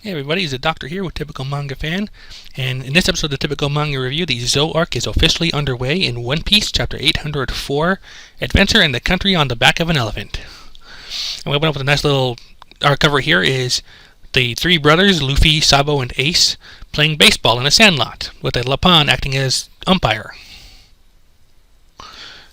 Hey everybody, it's the Doctor here with Typical Manga Fan, and in this episode of the Typical Manga Review, the Zou arc is officially underway in One Piece, Chapter 804, Adventure in the Country on the Back of an Elephant. And we open up with a nice little arc cover here is the three brothers, Luffy, Sabo, and Ace, playing baseball in a sandlot, with a Lapin acting as umpire.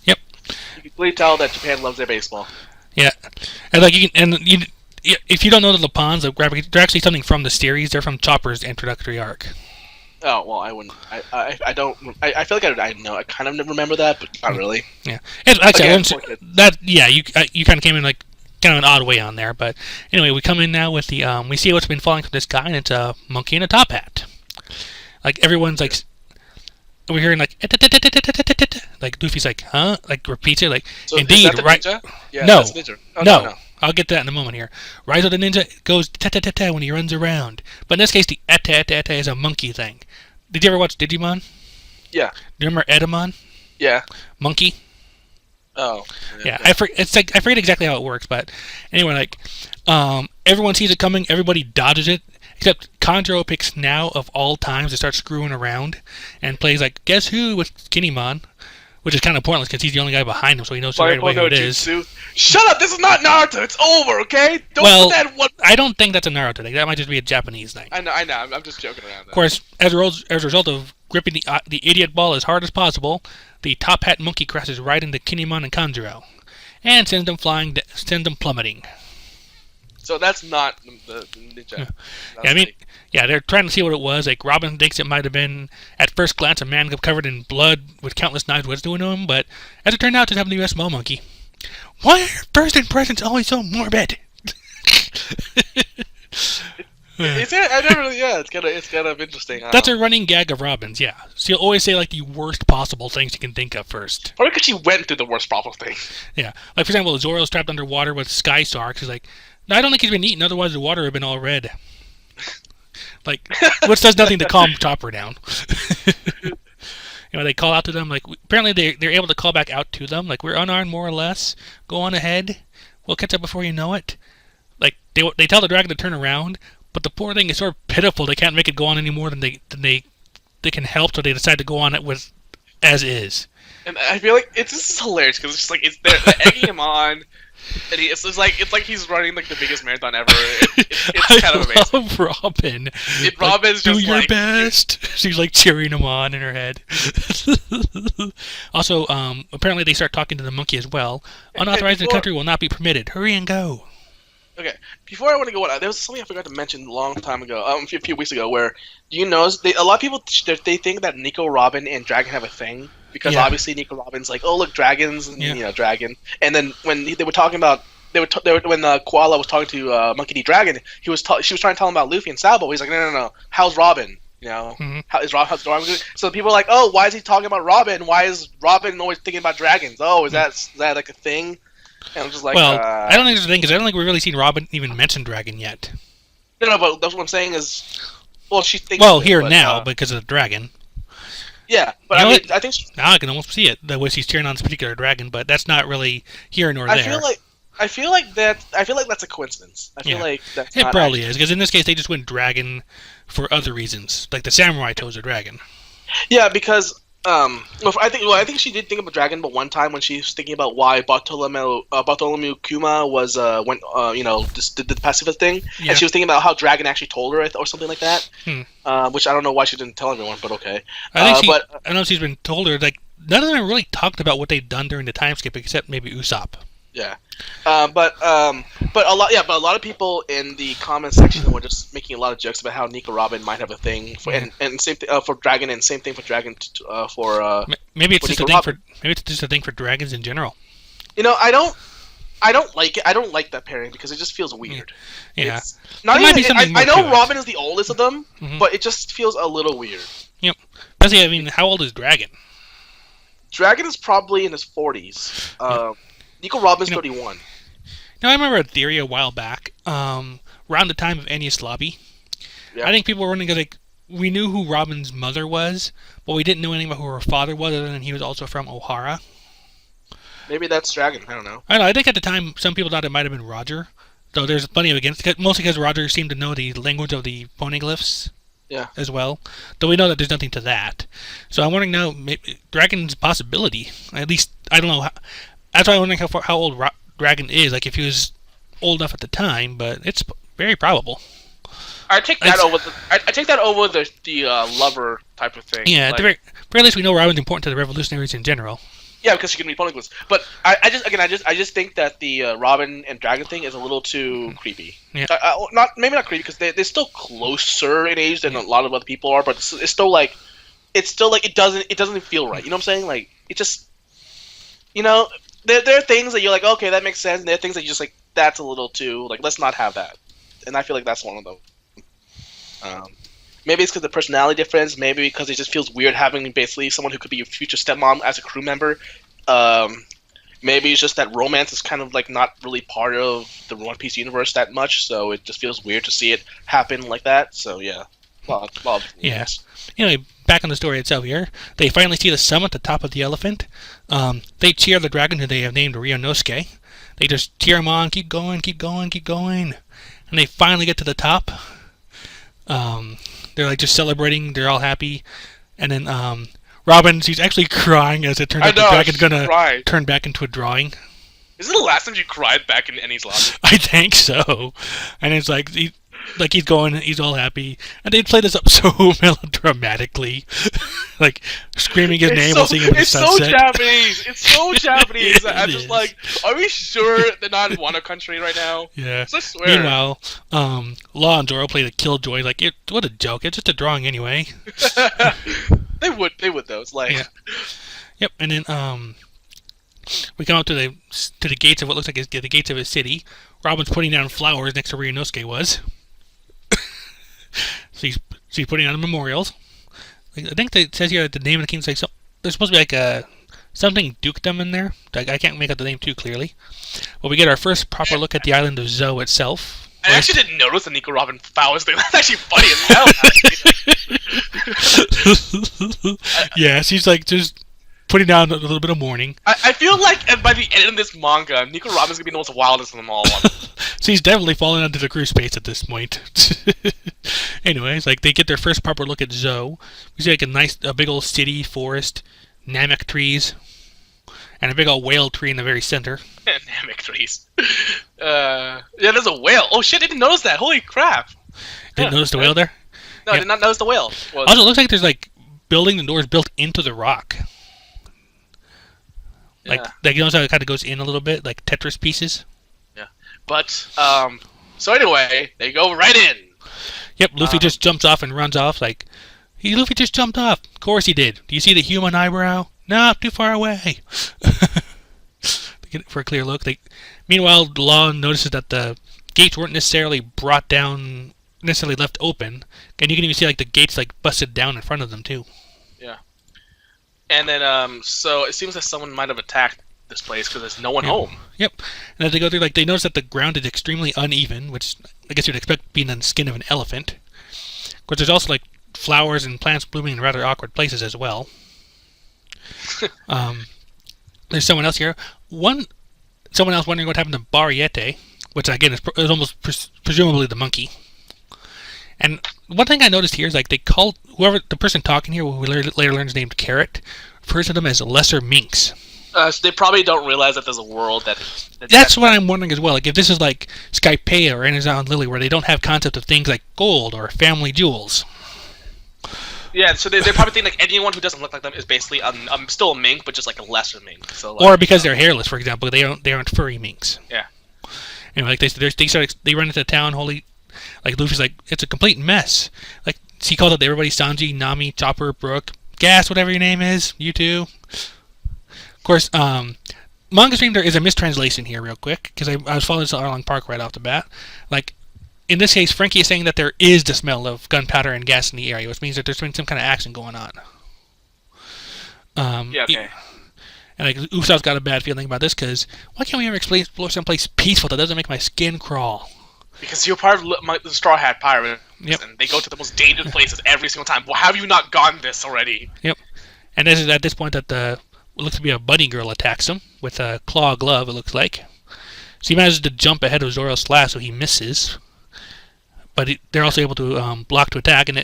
Yep. You can clearly tell that Japan loves their baseball. Yeah, and if you don't know the Lapins, they're actually something from the series. They're from Chopper's introductory arc. Oh well, I wouldn't. I don't. I feel like I know. I kind of remember that, but not really. Yeah, you kind of came in like kind of an odd way on there, but anyway, we come in now with the we see what's been falling from the sky, and it's a monkey in a top hat. Like everyone's like, we're hearing like Luffy's like, huh? Like repeats it like, So indeed, is that the right? ninja? Yeah, No. that's ninja. Oh, No. I'll get to that in a moment here. Rise of the Ninja goes ta-ta-ta-ta when he runs around. But in this case, the etta-etta-etta is a monkey thing. Did you ever watch Digimon? Yeah. Do you remember Edamon? Yeah. Monkey? Oh. Yeah. I forget exactly how it works, but anyway, like, everyone sees it coming, everybody dodges it, except Kanjuro picks now of all times to start screwing around and plays like, guess who with Kinemon? Which is kind of pointless because he's the only guy behind him, so he knows right away who it is. Shut up! This is not Naruto. It's over, okay? Don't put that one. I don't think that's a Naruto thing. That might just be a Japanese thing. I know. I'm just joking around. Of course, as a result of gripping the idiot ball as hard as possible, the top hat monkey crashes right into Kinemon and Kanjuro, and sends them plummeting. So that's not the ninja. Yeah, they're trying to see what it was. Like, Robin thinks it might have been, at first glance, a man covered in blood with countless knives was doing to him, but as it turned out, it happened to be a small monkey. Why are first impressions always so morbid? It's kind of interesting. That's a running gag of Robin's, yeah. She'll always say, like, the worst possible things you can think of first. Probably because she went through the worst possible thing. Yeah. Like, for example, Zoro's trapped underwater with Sky Shark. She's like, no, I don't think he's been eaten, otherwise the water would have been all red. Like, which does nothing to calm Chopper down. They call out to them. Like, apparently they're able to call back out to them. Like, we're unarmed more or less. Go on ahead. We'll catch up before you know it. Like, they tell the dragon to turn around, but the poor thing is sort of pitiful. They can't make it go on any more than they can help, so they decide to go on it with as is. And I feel like this is hilarious because it's just like they're egging him on. And it's like he's running like the biggest marathon ever. It's kind of amazing. I love Robin. Robin's do just your like, best. She's like cheering him on in her head. Also, apparently they start talking to the monkey as well. Unauthorized in the country will not be permitted. Hurry and go. Okay, before I want to go on, there was something I forgot to mention a long time ago, a few weeks ago, where a lot of people they think that Nico, Robin, and Dragon have a thing. Because obviously Nico Robin's like, oh look, dragons, and, dragon. And then when they were talking about, when Koala was talking to Monkey D. Dragon, she was trying to tell him about Luffy and Sabo. He's like, no, how's Robin? How's Robin? So people are like, oh, why is he talking about Robin? Why is Robin always thinking about dragons? Oh, is that like a thing? And I'm just like, well, I don't think it's a thing because I don't think we've really seen Robin even mention dragon yet. No, but that's what I'm saying is, well, she thinks. Well, now because of the dragon. Yeah, but I think now I can almost see it the way she's cheering on this particular dragon, but that's not really here nor there. I feel like that's a coincidence. I feel like that's it probably is because in this case they just went dragon for other reasons, like the samurai chose a dragon. Yeah, because I think she did think about dragon, but one time when she was thinking about why Bartholomew Kuma was just did the pacifist thing, and she was thinking about how dragon actually told her or something like that. Which I don't know why she didn't tell everyone, but okay. I know she's been told her like none of them really talked about what they've done during the time skip except maybe Usopp. Yeah, but a lot of people in the comment section were just making a lot of jokes about how Nico Robin might have a thing for and same thing for Dragon and same thing for Dragon maybe it's just a thing maybe it's just a thing for dragons in general. I don't like it. I don't like that pairing because it just feels weird. Yeah, I know Robin is the oldest of them, but it just feels a little weird. Yep. Especially, I mean, how old is Dragon? Dragon is probably in his 40s. Nico Robin's 31. Now, I remember a theory a while back, around the time of Enies Lobby. Yeah. I think people were wondering, like, we knew who Robin's mother was, but we didn't know anything about who her father was, other than he was also from Ohara. Maybe that's Dragon. I don't know. I think at the time, some people thought it might have been Roger, Though there's plenty of against, mostly because Roger seemed to know the language of the poneglyphs. Yeah. As well, though we know that there's nothing to that. So I'm wondering now, maybe Dragon's possibility. At least I don't know. That's why I'm wondering how old Dragon is. Like if he was old enough at the time, but it's very probable. I take that over. I take that over the lover type of thing. Yeah, at the very least, we know Robin's important to the revolutionaries in general. Yeah, because she can read poneglyphs. But I just think that the Robin and Dragon thing is a little too creepy. Yeah. Maybe not creepy because they're still closer in age than a lot of other people are, but it's still like it doesn't feel right. You know what I'm saying? Like it just, there are things that you're like, okay, that makes sense, and there are things that you're just like, that's a little too like, let's not have that. And I feel like that's one of them. Maybe it's because of the personality difference. Maybe because it just feels weird having basically someone who could be your future stepmom as a crew member. Maybe it's just that romance is kind of like not really part of the One Piece universe that much, so it just feels weird to see it happen like that. So yeah, Yes. Anyway, back on the story itself here, they finally see the summit, the top of the elephant. They cheer the dragon who they have named Ryunosuke. They just cheer him on, keep going, keep going, keep going, and they finally get to the top. They're like just celebrating. They're all happy, and then Robin, she's actually crying as it turns out the dragon's gonna turn back into a drawing. Is it the last time you cried back in Enies Lobby? I think so. And it's like he's going, he's all happy, and they play this up so melodramatically, like screaming his name while singing the sunset. It's so Japanese. It's so Japanese. I'm just like, are we sure they're not in Wano country right now? Yeah. I swear. Meanwhile, Law and Zoro play the Killjoy. Like, what a joke! It's just a drawing anyway. They would though. It's like, yeah. Yep. And then we come up to the gates of what looks like the gates of a city. Robin's putting down flowers next to where Ryunosuke was. So she's putting down memorials. Like, I think it says here that the name of the king's like there's supposed to be like a something dukedom in there. I can't make out the name too clearly. Well, we get our first proper look at the island of Zo itself. I actually didn't notice the Nico Robin flowers thing. That's actually funny as hell. Yeah, she's like just putting down a little bit of mourning. I feel like by the end of this manga, Nico Robin's gonna be the most wildest of them all. She's definitely falling onto the crew space at this point. Anyways, like they get their first proper look at Zo. We see like a big old city, forest, Namek trees, and a big old whale tree in the very center. Namek trees. Yeah, there's a whale. Oh shit, I didn't notice that. Holy crap. Didn't notice the whale there? No, I did not notice the whale. Also, it looks like there's like building the doors built into the rock. Like you notice how it kind of goes in a little bit, like Tetris pieces. Yeah, but so anyway, they go right in. Yep, Luffy just jumps off and runs off. Like, Luffy just jumped off. Of course he did. Do you see the human eyebrow? No, too far away. For a clear look. Meanwhile, Law notices that the gates weren't necessarily brought down, necessarily left open, and you can even see like the gates like busted down in front of them too. Yeah. And then, so it seems that someone might have attacked this place because there's no one home. Yep. And as they go through, like they notice that the ground is extremely uneven, which I guess you'd expect being on the skin of an elephant. Of course, there's also like flowers and plants blooming in rather awkward places as well. There's someone else here. Someone else wondering what happened to Bariete, which again is almost presumably the monkey. And one thing I noticed here is like they call the person talking here, who we later learns named Carrot, refers to them as lesser minks. So they probably don't realize that there's a world That's what I'm wondering as well. Like if this is like Skypea or Amazon Lily, where they don't have concept of things like gold or family jewels. Yeah, so they probably think like anyone who doesn't look like them is basically still a mink, but just like a lesser mink. So, like, or because they're hairless, for example, they aren't furry minks. Yeah. Anyway, like they run into town. Like Luffy's like, it's a complete mess. Like he calls out everybody: Sanji, Nami, Chopper, Brook, Gas, whatever your name is, you two. Of course, Manga Stream, there is a mistranslation here, real quick, because I was following this Arlong Park right off the bat. Like, in this case, Frankie is saying that there is the smell of gunpowder and gas in the area, which means that there's been some kind of action going on. Yeah, okay. And like Usopp's got a bad feeling about this, because why can't we ever explore someplace peaceful that doesn't make my skin crawl? Because you're part of the Straw Hat Pirates, and they go to the most dangerous places every single time. Well, have you not gone this already? Yep. And this is at this point that what looks to be a bunny girl attacks him with a claw glove, it looks like. So he manages to jump ahead of Zoro's slash, so he misses. But they're also able to block to attack, and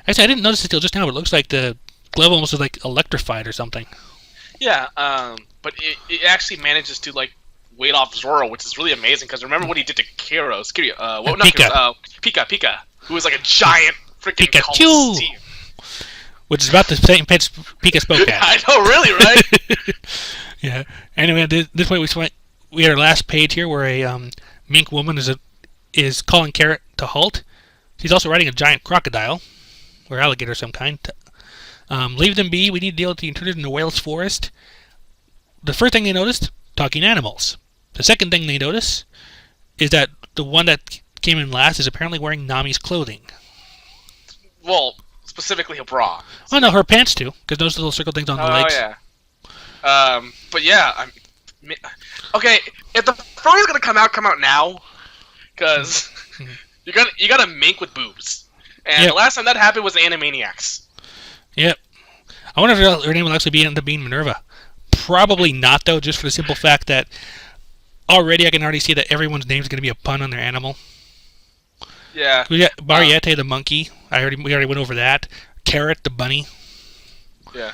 actually I didn't notice it till just now, but it looks like the glove almost is like electrified or something. Yeah, but it actually manages to like wait off Zoro, which is really amazing because remember what he did to Kiro, Pika, who was like a giant freaking Pikachu, which is about the same pitch Pika spoke at. I know, really, right? Yeah. Anyway, at this point we had our last page here where a mink woman is calling Carrot to halt. She's also riding a giant crocodile or alligator of some kind. Leave them be. We need to deal with the intruders in the whale's forest. The first thing they noticed, talking animals. The second thing they notice is that the one that came in last is apparently wearing Nami's clothing. Well, specifically her bra. Oh no, her pants too, because those little circle things on the legs. Oh yeah. But yeah, okay. If the phone is gonna come out now, because you got a mink with boobs, and the last time that happened was Animaniacs. Yep. I wonder if her name will actually end up being Minerva. Probably not, though, just for the simple fact that already I can already see that everyone's name is going to be a pun on their animal. Yeah. We got Mariette the monkey. We already went over that. Carrot the bunny. Yeah.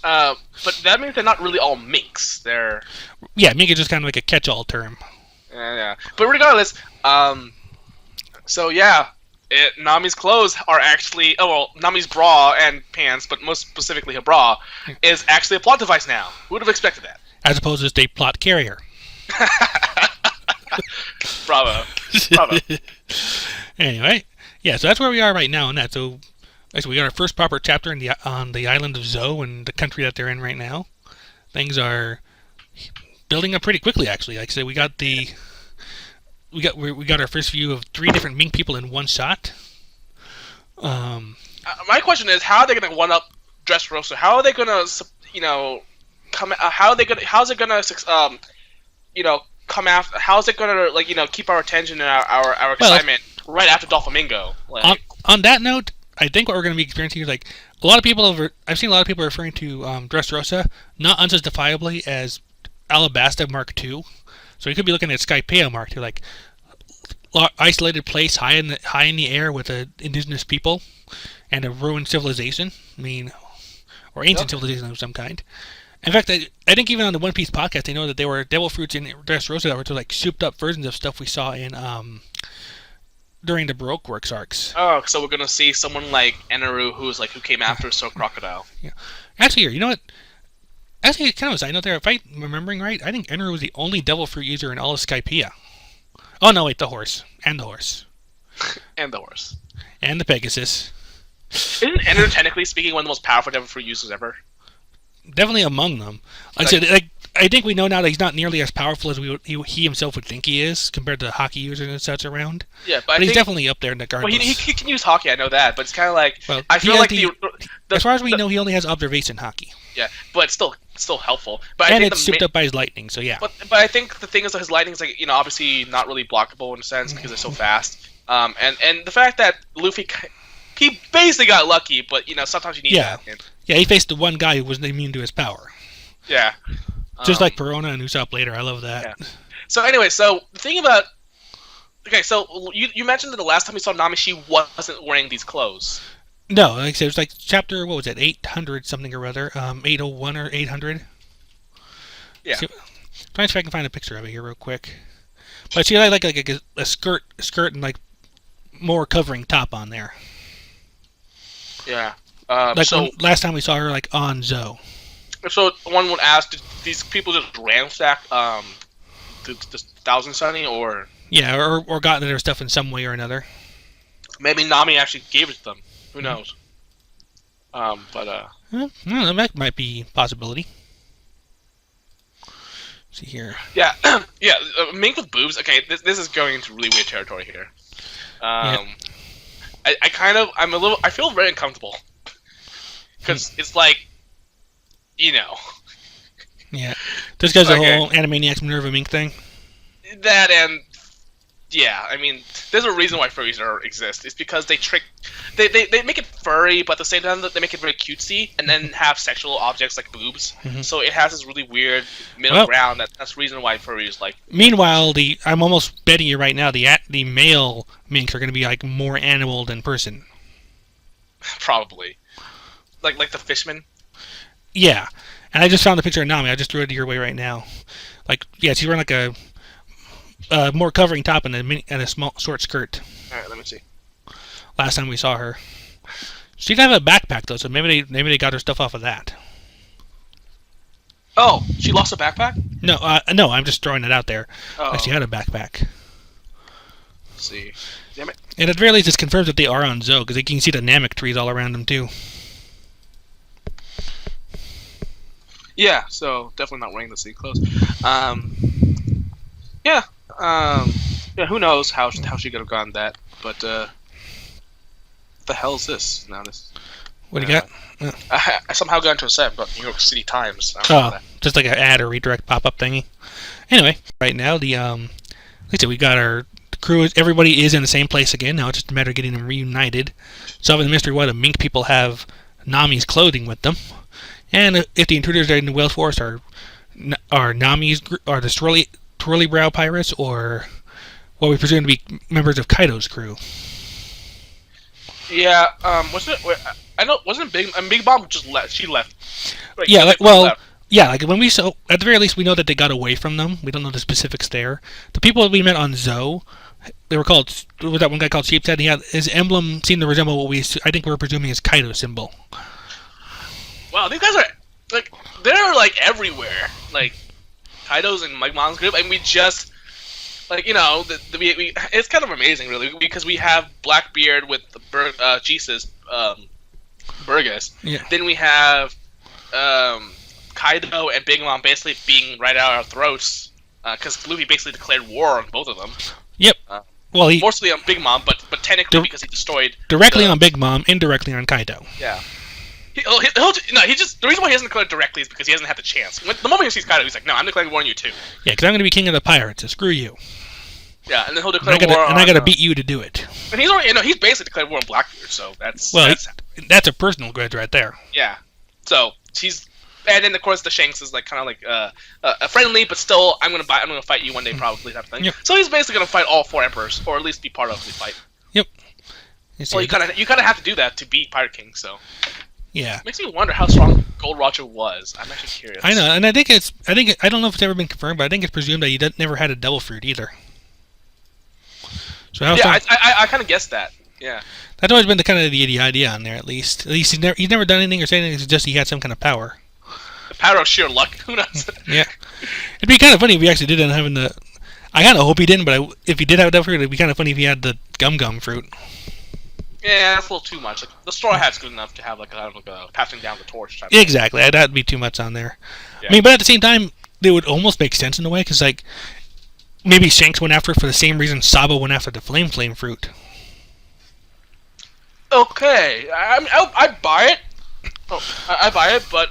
But that means they're not really all minks. They're... Yeah, mink is just kind of like a catch-all term. Yeah. But regardless, so yeah, Nami's clothes are actually... Oh, well, Nami's bra and pants, but most specifically her bra, is actually a plot device now. Who would have expected that? As opposed to just a plot carrier. Bravo. Anyway, yeah, so that's where we are right now on that. So we got our first proper chapter on the island of Zo and the country that they're in right now. Things are building up pretty quickly, actually. Like I said, we got our first view of 3 different mink people in one shot. My question is, how are they going to one-up Dressrosa? How are they going to, come? How's it going to, come after? How's it going to, keep our attention and our excitement right after Doflamingo? On that note, I think what we're going to be experiencing is like I've seen a lot of people referring to Dressrosa not unjustifiably as Alabasta Mark II. So you could be looking at Skypea Mark II, like isolated place high in the air with indigenous people and a ruined civilization. Or ancient civilization of some kind. In fact, I think even on the One Piece podcast, they know that there were devil fruits in Dressrosa that were like souped up versions of stuff we saw in during the Baroque Works arcs. Oh, so we're gonna see someone like Eneru who came after So Crocodile. Yeah. Actually, you know what? Actually, kind of a side note there. If I'm remembering right, I think Eneru was the only devil fruit user in all of Skypea. Oh no, wait, the horse. And the horse. And the horse. And the Pegasus. Isn't Eneru technically speaking one of the most powerful devil fruit users ever? Definitely among them. I think we know now that he's not nearly as powerful as he himself would think he is compared to the hockey users and such around. Yeah, but he's definitely up there in the guard. Well, he can use hockey, I know that, but it's kind of like I feel like as far as we know, he only has observation hockey. Yeah, but still helpful. But and I think it's souped up by his lightning, so yeah. But I think the thing is that his lightning is obviously not really blockable in a sense because it's so fast. And the fact that Luffy, he basically got lucky, but sometimes you need that. Yeah, he faced the one guy who wasn't immune to his power. Yeah. Just like Perona and Usopp later. I love that. Yeah. So anyway, the thing about... Okay, so you mentioned that the last time we saw Nami, she wasn't wearing these clothes. No, like I said, it was like chapter, what was it, 800 something or other, 801 or 800. Yeah. Trying to see if I can find a picture of it here real quick. But she had like a skirt and like more covering top on there. Yeah. Last time we saw her like on Zo. So one would ask, did these people just ransack the Thousand Sunny, or... Yeah, or gotten their stuff in some way or another. Maybe Nami actually gave it to them. Who knows? That might be a possibility. Let's see here. Yeah, mink with boobs. Okay, this is going into really weird territory here. I feel very uncomfortable because it's like, Yeah, just because the whole Animaniacs Minerva mink thing. That and Yeah, I mean, there's a reason why furries exist. It's because they make it furry, but at the same time they make it very cutesy, and then have sexual objects like boobs. So it has this really weird middle ground. That's the reason why furries like. Meanwhile, I'm almost betting you right now the male minks are going to be like more animal than person. Probably, like the fishman. Yeah, and I just found the picture of Nami. I just threw it your way right now. Like, yeah, she's wearing like a more covering top and a small short skirt. All right, let me see. Last time we saw her, she didn't have a backpack though, so maybe they got her stuff off of that. Oh, she lost a backpack? No, no, I'm just throwing it out there. Oh. She had a backpack. Let's see. Damn it. And at the very least, this confirms that they are on Zoe, because you can see the Namek trees all around them too. Yeah, so definitely not wearing the sea clothes. Yeah. Yeah. Who knows how she could have gotten that? But what the hell is this? Now this. What do you got? I somehow got into a set about New York City Times. I don't know that. Just like an ad or redirect pop-up thingy. Anyway, right now like I said, we got our crew. Everybody is in the same place again. Now it's just a matter of getting them reunited. Solving the mystery why the mink people have Nami's clothing with them. And if the intruders in the Whale Forest are Nami's, are the Twirly Brow Pirates, or what we presume to be members of Kaido's crew. Yeah, wasn't Big Mom just left? She left. Like, yeah, like when we saw, at the very least, we know that they got away from them. We don't know the specifics there. The people that we met on Zoe, they were called. Was that one guy called Sheepshead? He had his emblem seemed to resemble what I think we were presuming is Kaido's symbol. Wow, these guys are they're like everywhere. Like Kaido's and Mike Mom's group, and we just it's kind of amazing, really, because we have Blackbeard with Jesus Burgess. Yeah. Then we have Kaido and Big Mom basically being right out our throats because Luffy basically declared war on both of them. Yep. Well, mostly on Big Mom, but technically because he destroyed directly on Big Mom, indirectly on Kaido. Yeah. The reason why he hasn't declared directly is because he hasn't had the chance. The moment he sees Kaido, he's like, "No, I'm declaring war on you too." Yeah, because I'm going to be king of the pirates, so screw you. Yeah, and then he'll declare war and I got to beat you to do it. And he's basically declared war on Blackbeard, so that's Yeah. So and then of course the Shanks is like kind of like friendly, but still I'm gonna fight you one day probably type of thing. Yep. So he's basically gonna fight all 4 emperors, or at least be part of the fight. Yep. Well, you kind of have to do that to beat Pirate King, so. Yeah. Makes me wonder how strong Gold Roger was. I'm actually curious. I know, and I don't know if it's ever been confirmed, but I think it's presumed that he never had a devil fruit either. So I kind of guessed that. Yeah. That's always been the idea on there, at least. At least he's never done anything or said anything. It's just he had some kind of power. The power of sheer luck. Who knows? Yeah. It'd be kind of funny if he actually did end up having the. I kind of hope he didn't, but if he did have a devil fruit, it'd be kind of funny if he had the gum fruit. Yeah, that's a little too much. Like, the Straw Hat's good enough to have a passing down the torch type. Exactly, that'd be too much on there. Yeah. I mean, but at the same time, it would almost make sense in a way, because like maybe Shanks went after it for the same reason Sabo went after the flame fruit. Okay, I buy it. I buy it, but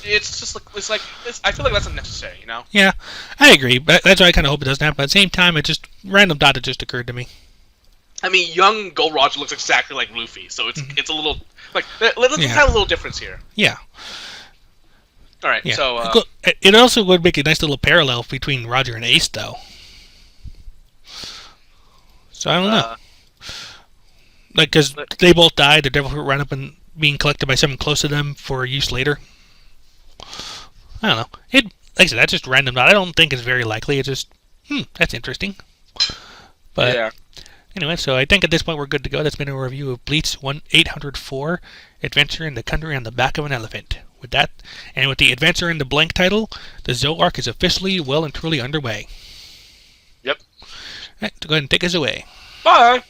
it's just like I feel like that's unnecessary, you know? Yeah, I agree. But that's why I kind of hope it doesn't happen. But at the same time, it just random thought that just occurred to me. I mean, young Gold Roger looks exactly like Luffy, so it's a little like let's have a little difference here. Yeah. All right. Yeah. So it also would make a nice little parallel between Roger and Ace, though. So I don't know. Like, because they both died, their devil fruit ran up and being collected by someone close to them for use later. I don't know. Like I said, that's just random. I don't think it's very likely. It's just, that's interesting. But yeah. Anyway, so I think at this point we're good to go. That's been a review of Bleach 804, Adventure in the Country on the Back of an Elephant. With that, and with the Adventure in the blank title, the Zoe arc is officially well and truly underway. Yep. All right, so go ahead and take us away. Bye.